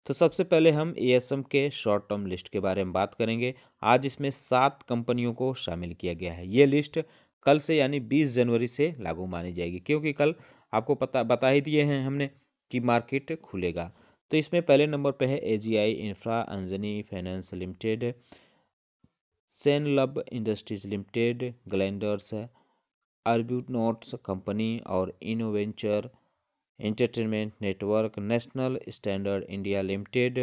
तो सबसे पहले हम एएसएम के शॉर्ट टर्म लिस्ट के बारे में बात करेंगे। आज इसमें 7 कंपनियों को शामिल किया गया है। ये लिस्ट कल से यानी 20 जनवरी से लागू मानी जाएगी, क्योंकि कल आपको बता ही दिए हैं हमने कि मार्केट खुलेगा। तो इसमें पहले नंबर पे है AGI infra, Anjani finance limited, सेनलब इंडस्ट्रीज लिमिटेड, ग्लैंडर्स, आर्ब्यूनॉट्स कंपनी और इनोवेंचर entertainment network, national standard India limited,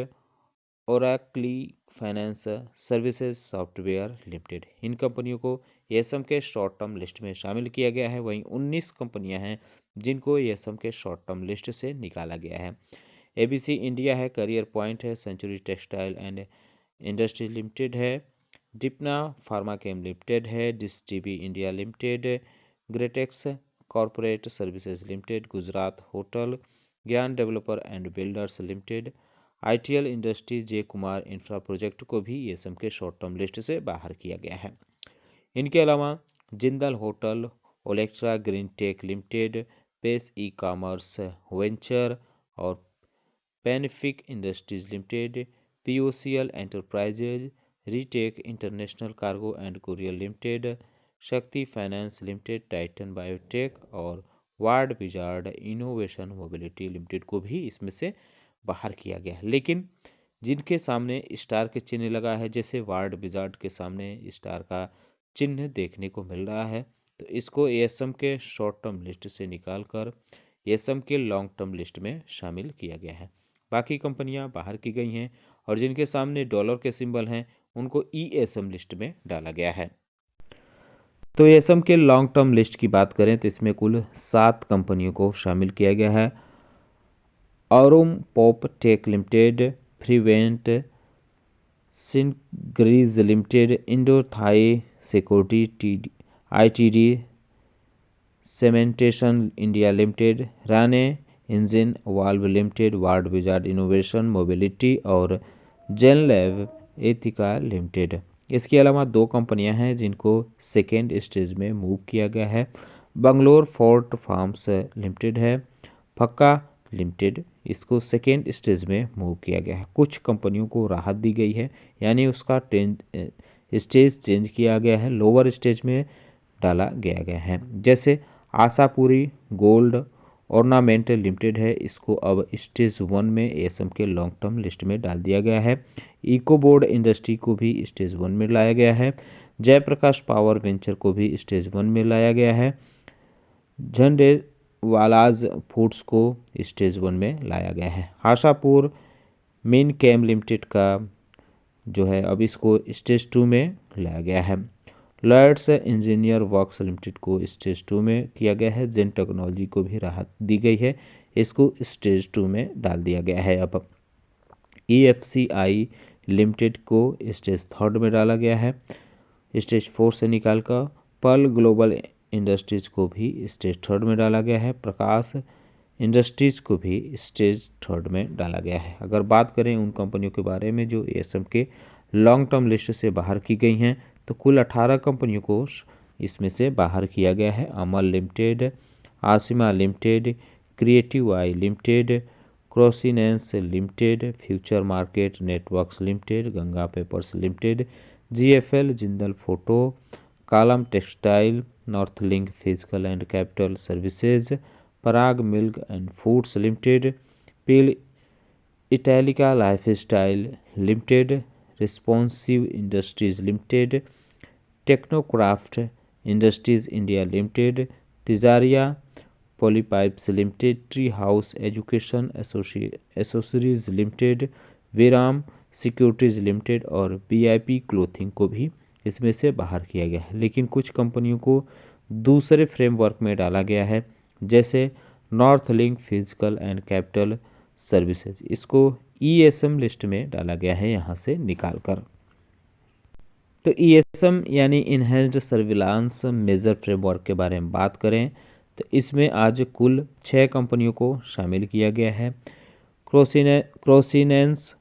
Oracle finance services software limited. इन कंपनियों को एएसएम के शॉर्ट टर्म लिस्ट में शामिल किया गया है। वहीं 19 कंपनियां हैं जिनको एएसएम के शॉर्ट टर्म लिस्ट से निकाला गया है। एबीसी इंडिया है, करियर पॉइंट है, century textile and industry limited है, डिपना फार्माकेम लिमिटेड है, Dish TV India limited, Gretex corporate services limited, Gujarat hotel, Gyan developer and builders limited, ITL industry, J Kumar infra project को भी एएसएम के शॉर्ट टर्म लिस्ट से बाहर किया गया है। इनके अलावा Jindal hotel, Olectra green tech limited, Pace E commerce venture और पेनिफिक industries limited, POCL enterprises, Retech international cargo and courier limited, Shakti finance limited, Titan biotech और Wardwizard innovation mobility limited को भी इसमें से बाहर किया गया है। लेकिन जिनके सामने स्टार के चिन्ह लगा है, जैसे वार्ड विजार्ड के सामने स्टार का चिन्ह देखने को मिल रहा है, तो इसको एएसएम के शॉर्ट टर्म लिस्ट से निकालकर एएसएम के लॉन्ग टर्म लिस्ट में शामिल किया गया है। बाकी कंपनियां बाहर की गई हैं और जिनके सामने डॉलर के सिंबल हैं उनको ईएसएम लिस्ट में डाला गया है। तो एएसएम के लॉन्ग टर्म लिस्ट की बात करें तो इसमें कुल 7 कंपनियों को शामिल किया गया है। ऑरोम पॉप टेक लिमिटेड, फ्रीवेंट सिनग्रीज limited, Indo Thai security ITD, Cementation India limited, Rane engine valve limited, Wardwizard innovation mobility और जेनलैब एथिका लिमिटेड। इसके अलावा 2 कंपनियां हैं जिनको सेकेंड स्टेज में मूव किया गया है। बंगलोर फोर्ट फार्म्स लिमिटेड है, फक्का लिमिटेड, इसको सेकेंड स्टेज में मूव किया गया है। कुछ कंपनियों को राहत दी गई है, यानी उसका स्टेज चेंज किया गया है, लोअर स्टेज में डाला गया है। जैसे आशापुरी गोल्ड ऑर्नामेंटल लिमिटेड है, इसको अब स्टेज 1 में एएसएम के लॉन्ग टर्म लिस्ट में डाल दिया गया है। इकोबोर्ड इंडस्ट्री को भी स्टेज 1 में लाया गया है। जयप्रकाश पावर वेंचर को भी स्टेज 1 में लाया गया है। झंडेवालाज फूड्स को स्टेज 1 में लाया गया है। आशापुर मेन कैम लिमिटेड का जो है अब इसको स्टेज 2 में लाया गया है। लॉयड्स इंजीनियर वर्क्स लिमिटेड को स्टेज 2 में किया गया है। जेन टेक्नोलॉजी को भी राहत दी गई है, इसको स्टेज 2 में डाल दिया गया है। अब EFCI लिमिटेड को स्टेज 3 में डाला गया है, स्टेज 4 से निकालकर। पर्ल ग्लोबल इंडस्ट्रीज को भी स्टेज 3 में डाला गया है। प्रकाश इंडस्ट्रीज को भी स्टेज 3 में डाला गया है। अगर बात करें उन कंपनियों के बारे में जो एएसएम के लॉन्ग टर्म लिस्ट से बाहर की गई हैं, तो कुल 18 कंपनियों को इसमें से बाहर किया गया है। अमल लिमिटेड, आसिमा लिमिटेड, क्रिएटिव आई लिमिटेड, क्रोसिनेंस limited, future market networks limited, Ganga papers limited, GFL Jindal photo, कालम textile, north link physical and capital services, Parag milk and foods limited, पिल Italica lifestyle limited, responsive industries limited, Technocraft industries India limited, Tijaria polypipes limited, tree house education accessories limited, Viram securities limited और VIP clothing को भी इसमें से बाहर किया गया है। लेकिन कुछ कंपनियों को दूसरे फ्रेमवर्क में डाला गया है, जैसे north link physical and capital services, इसको ईएसएम लिस्ट में डाला गया है यहाँ से निकालकर। तो ईएसएम यानी इन्हेंस्ड सर्विलांस मेजर फ्रेमवर्क के बारे में बात करें तो इसमें आज कुल 6 कंपनियों को शामिल किया गया है। क्रोसिनेंस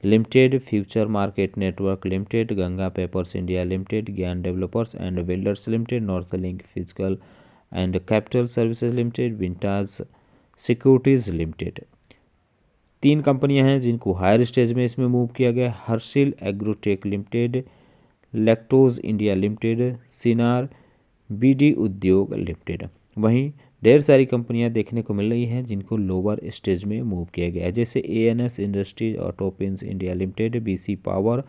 limited, future market network limited, Ganga papers India limited, Gyan developers and builders limited, north link physical and capital services limited, Vintage securities limited. 3 कंपनियां हैं जिनको हायर स्टेज में इसमें मूव किया गया। Harshil Agrotech Limited, Lactose India Limited, Sinnar Bidi Udyog Limited. वहीं ढेर सारी कंपनियां देखने को मिल रही हैं जिनको लोअर स्टेज में मूव किया गया है, जैसे ANS Industries Auto Paints India Limited, BC Power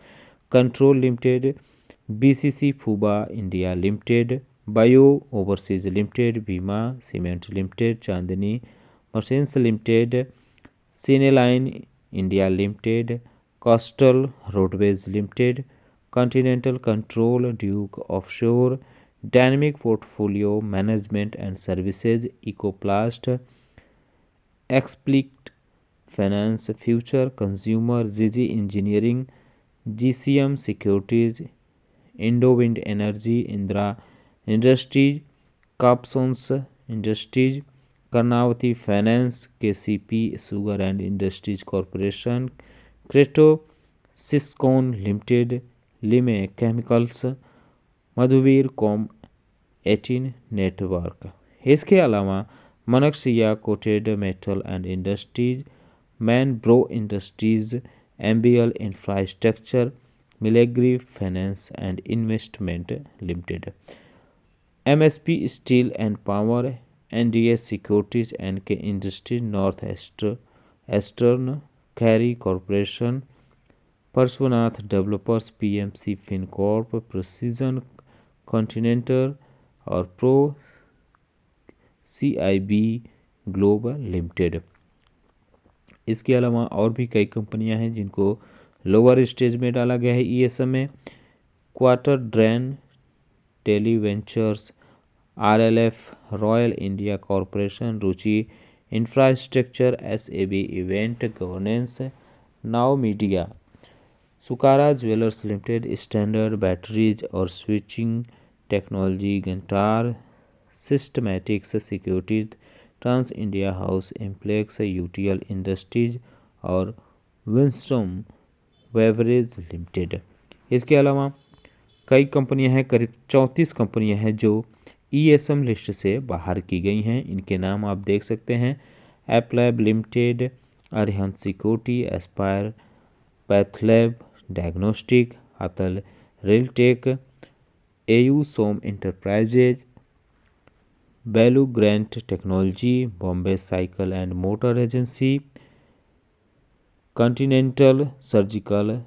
Control Limited, BCC Fuba India Limited, Bio Overseas Limited, Bhima Cement Limited, Chandni Machines Limited, Cineline India Limited, Coastal Roadways Limited, Continental Control, Duke Offshore, Dynamic Portfolio Management and Services, Ecoplast, Explicit Finance, Future Consumer, GG Engineering, GCM Securities, Indowind Energy, Indira Industries, Kapsons Industries, Karnavati Finance, KCP Sugar and Industries Corporation, Kretto Syscon Limited, Lime Chemicals, मधुवीर Com 18 Network. इसके अलावा Manaksia Coated Metal and Industries, Man Bro Industries, MBL Infrastructure, Milgrey Finance and Investment Limited, MSP Steel and Power, NDS Securities and K Industries, North Eastern Carry Corporation, Parshvanath Developers, PMC Fincorp, Precision Continental और Pro CIB Global Limited. इसके अलावा और भी कई कंपनियां हैं जिनको lower stage में डाला गया है ईएसएम में। क्वार्टर ड्रेन Televentures, RLF, Royal India Corporation, Ruchi Infrastructure, SAB Event Governance, Now Media, Sukara Jewellers Limited, Standard Batteries और Switching Technology, Guntar Systematix Securities, Trans India House Impex, UTL Industries और विंस्टन बेवरेज लिमिटेड। इसके अलावा कई कंपनियां हैं, करीब 34 कंपनियां हैं जो ईएसएम लिस्ट से बाहर की गई हैं। इनके नाम आप देख सकते हैं, Aplab Limited, Arihant Security, Aspire Pathlab Diagnostic, Atal Railtech, AU Som Enterprises, Value Grant Technology, Bombay Cycle and Motor Agency, Continental Surgical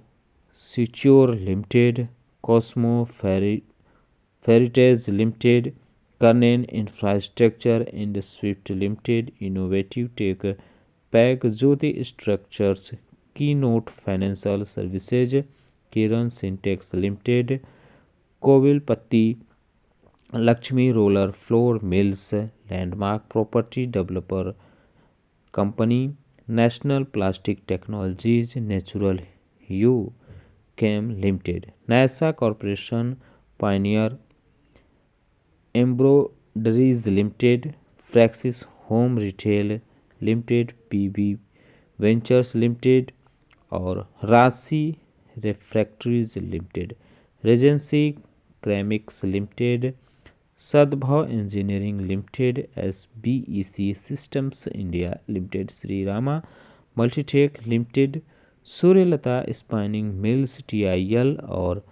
Secure Limited, Cosmo Ferrites Limited, Karnan Infrastructure and Swift Limited, Innovative Tech Pack, Jyoti Structures, Keynote Financial Services, Kiran Syntex Limited, Kovilpatti Lakshmi Roller Flour Mills, Landmark Property Developer Company, National Plastic Technologies, Natural U Chem Limited, NASA Corporation, Pioneer Embroideries Limited, Praxis home retail Limited, PB Ventures Limited और Rashi Refractories Limited, Regency Ceramics Limited, Sadbhav Engineering Limited, SBEC Systems India Limited, Shri Rama Multitech Limited, Suryalata Spinning Mills TIL और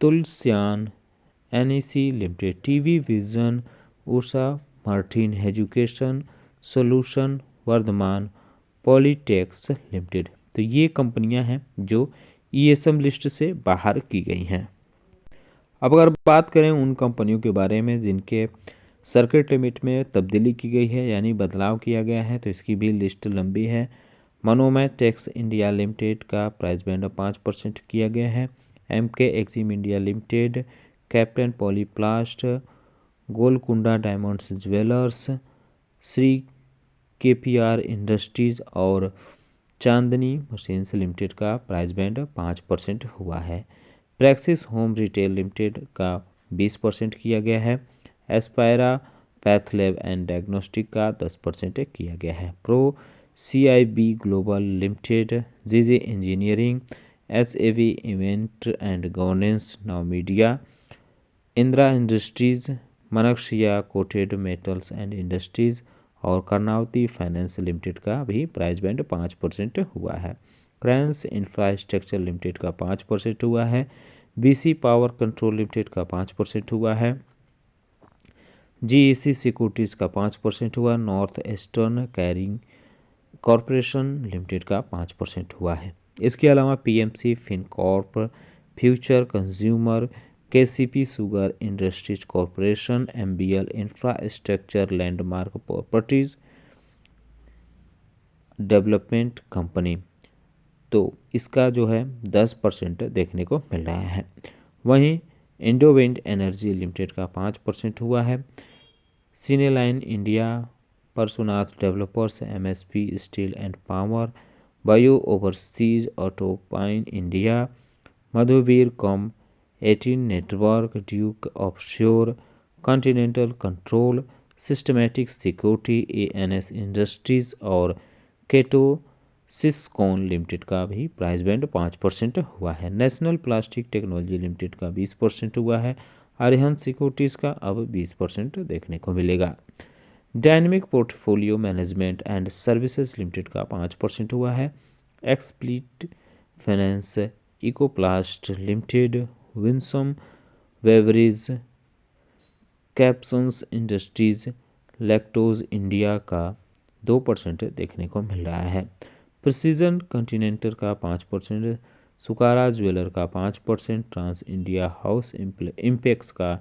Tulsyan NEC Limited, TV Vision, Usha Martin Education Solution, Vardhman Polytex Limited. तो ये कंपनियां हैं जो ESM list से बाहर की गई हैं। अब अगर बात करें उन कंपनियों के बारे में जिनके सर्किट लिमिट में तब्दीली की गई है यानी बदलाव किया गया है, तो इसकी भी लिस्ट लंबी है। मनोमैथ टेक्स इंडिया लिमिटेड का प्राइस बैंड 5% किया गया है। MK Exim India Limited, Captain Polyplast, Golkonda Diamonds Jewellers, Shri KPR Industries और चांदनी मशीन्स लिमिटेड का प्राइस बैंड 5% हुआ है। प्रैक्सिस होम रिटेल लिमिटेड का 20% किया गया है। एस्पायरा पैथलैब एंड डायग्नोस्टिक का 10% किया गया है। Pro CIB Global Limited, GJ Engineering, SAV Event and Governance, Now Media, Indira Industries, Manaksia Coated Metals and Industries और कर्नावती फाइनेंस लिमिटेड का भी प्राइस बैंड 5% हुआ है। क्रेंस इंफ्रास्ट्रक्चर लिमिटेड का 5% हुआ है। बीसी पावर कंट्रोल लिमिटेड का 5% हुआ है। जीईसी सिक्योरिटीज़ का 5% हुआ। North eastern carrying corporation limited का 5% हुआ है। इसके अलावा PMC Fincorp, future consumer, KCP sugar industries corporation, MBL infrastructure, landmark properties development company, तो इसका जो है 10% देखने को मिल रहा है। वहीं इंडोविंड एनर्जी लिमिटेड का 5% हुआ है। Cineline India, Parshvanath Developers, MSP Steel and Power, Bio Overseas Autopine India, Madhuveer Com 18 Network, Duke Offshore, Continental Control, Systematic Security, ANS Industries और केटो सिस्कॉन लिमिटेड का भी प्राइस बैंड 5% हुआ है। नेशनल प्लास्टिक टेक्नोलॉजी लिमिटेड का 20% हुआ है। अरिहंत सिक्योरिटीज़ का अब 20% देखने को मिलेगा। Dynamic Portfolio Management and Services Limited का 5% हुआ है। Explicit Finance, Ecoplast Limited, Winsome Beverage, Kapsons Industries, Lactose India का 2% देखने को मिल रहा है। प्रिसीजन कॉन्टिनेंटल का 5%, सुकारा ज्वेलर का 5%, ट्रांस इंडिया हाउस इम्पेक्स का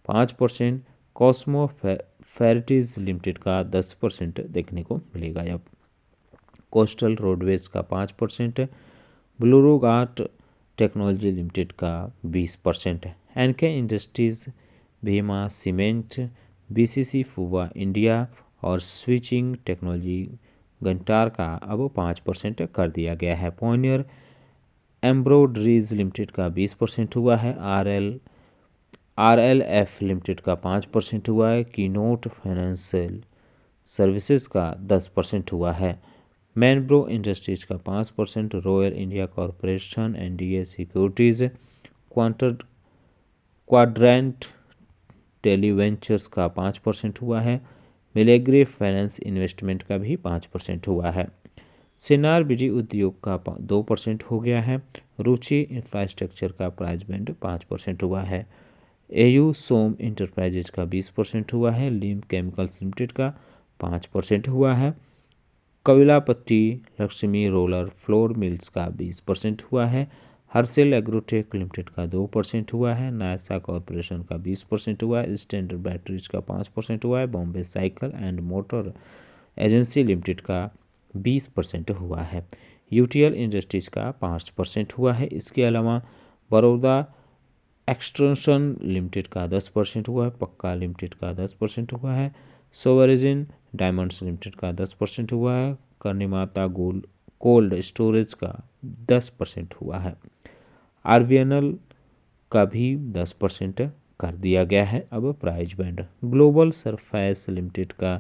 5%, कॉस्मो फेरिटीज लिमिटेड का 10% देखने को मिलेगा। अब कोस्टल रोडवेज का 5%, ब्लूरोगाट टेक्नोलॉजी लिमिटेड का 20%, NK Industries, Bhima Cement, BCC Fuba India और स्विचिंग टेक्नोलॉजी गंटार का अब 5% कर दिया गया है। पॉइनियर एम्ब्रॉयडरीज लिमिटेड का 20% हुआ है। आरएलएफ लिमिटेड का 5% हुआ है। कीनोट फाइनेंशियल सर्विसेज का 10% हुआ है। मैनब्रो इंडस्ट्रीज का 5%, Royal India Corporation, NDA Securities, Quadrant Televentures का 5% हुआ है। मिलेग्री फाइनेंस इन्वेस्टमेंट का भी 5% हुआ है। सिनार बिजी उद्योग का 2% हो गया है। रुचि इंफ्रास्ट्रक्चर का प्राइस बैंड 5% हुआ है। एयू सोम इंटरप्राइजेज का 20% हुआ है। लीम केमिकल्स लिमिटेड का 5% हुआ है। कविलापत्ती लक्ष्मी रोलर फ्लोर मिल्स का 20% हुआ है। हर्षेल एग्रोटेक लिमिटेड का 2% हुआ है। नायसा कॉरपोरेशन का 20% हुआ है। स्टैंडर्ड बैटरीज का 5% हुआ है। Bombay Cycle and Motor agency limited का 20% हुआ है। यूटीएल इंडस्ट्रीज का 5% हुआ है। इसके अलावा बड़ौदा एक्सटेंशन लिमिटेड का 10% हुआ है। पक्का लिमिटेड का 10% हुआ है। सोवरेजिन डायमंड्स लिमिटेड का 10% हुआ है। कर्णिमाता कोल्ड स्टोरेज का 10% हुआ है। आरबीएनएल का भी 10% कर दिया गया है अब price band. Global surface limited का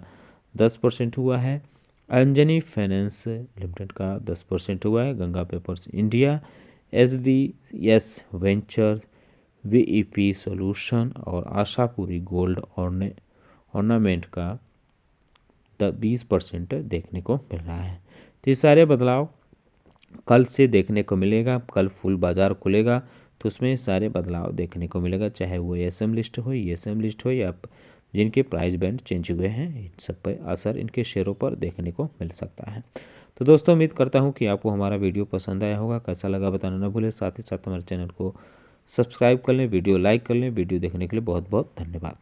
10% हुआ है। अंजनी फाइनेंस लिमिटेड का 10% हुआ है। Ganga papers India, SVS Venture, VEP Solution और आशापुरी गोल्ड ऑर्नामेंट का 20% देखने को मिल रहा है। तो ये सारे बदलाव कल से देखने को मिलेगा। कल फुल बाजार खुलेगा तो उसमें सारे बदलाव देखने को मिलेगा, चाहे वो एसएम लिस्ट हो, ईएसएम लिस्ट हो या जिनके प्राइस बैंड चेंज हुए हैं, इन सब पर असर इनके शेयरों पर देखने को मिल सकता है। तो दोस्तों उम्मीद करता हूँ कि आपको हमारा वीडियो पसंद आया होगा। कैसा लगा बताना ना भूलें। साथ ही साथ हमारे चैनल को सब्सक्राइब कर लें, वीडियो लाइक कर लें। वीडियो देखने के लिए बहुत बहुत धन्यवाद।